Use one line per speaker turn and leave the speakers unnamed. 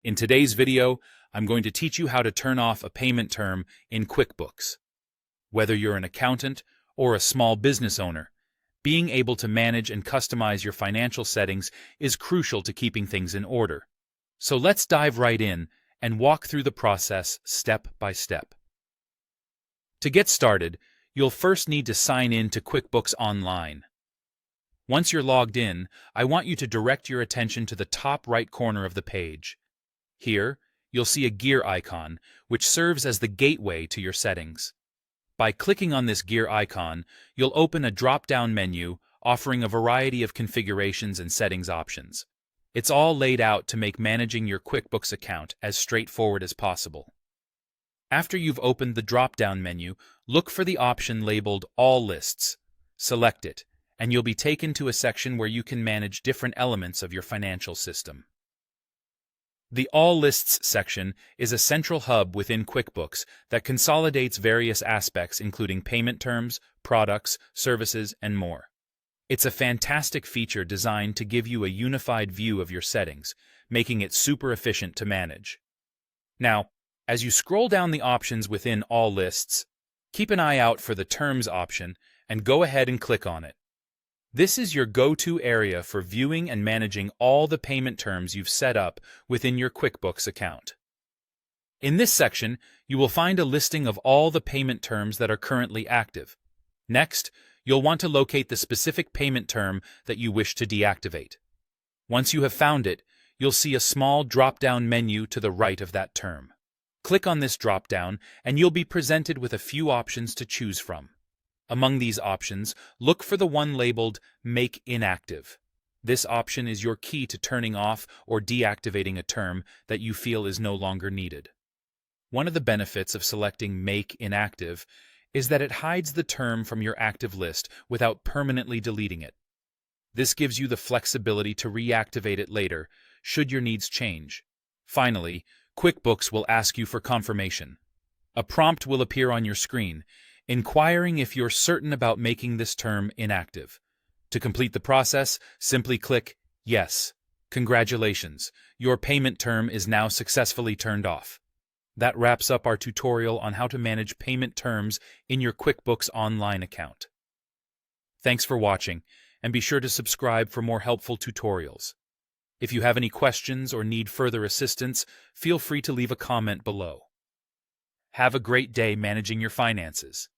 In today's video, I'm going to teach you how to turn off a payment term in QuickBooks. Whether you're an accountant or a small business owner, being able to manage and customize your financial settings is crucial to keeping things in order. So let's dive right in and walk through the process step by step. To get started, you'll first need to sign in to QuickBooks Online. Once you're logged in, I want you to direct your attention to the top right corner of the page. Here, you'll see a gear icon, which serves as the gateway to your settings. By clicking on this gear icon, you'll open a drop-down menu offering a variety of configurations and settings options. It's all laid out to make managing your QuickBooks account as straightforward as possible. After you've opened the drop-down menu, look for the option labeled All Lists. Select it, and you'll be taken to a section where you can manage different elements of your financial system. The All Lists section is a central hub within QuickBooks that consolidates various aspects including payment terms, products, services, and more. It's a fantastic feature designed to give you a unified view of your settings, making it super efficient to manage. Now, as you scroll down the options within All Lists, keep an eye out for the Terms option and go ahead and click on it. This is your go-to area for viewing and managing all the payment terms you've set up within your QuickBooks account. In this section, you will find a listing of all the payment terms that are currently active. Next, you'll want to locate the specific payment term that you wish to deactivate. Once you have found it, you'll see a small drop-down menu to the right of that term. Click on this drop-down and you'll be presented with a few options to choose from. Among these options, look for the one labeled Make Inactive. This option is your key to turning off or deactivating a term that you feel is no longer needed. One of the benefits of selecting Make Inactive is that it hides the term from your active list without permanently deleting it. This gives you the flexibility to reactivate it later, should your needs change. Finally, QuickBooks will ask you for confirmation. A prompt will appear on your screen, inquiring if you're certain about making this term inactive. To complete the process, simply click Yes. Congratulations, your payment term is now successfully turned off. That wraps up our tutorial on how to manage payment terms in your QuickBooks Online account. Thanks for watching, and be sure to subscribe for more helpful tutorials. If you have any questions or need further assistance, feel free to leave a comment below. Have a great day managing your finances.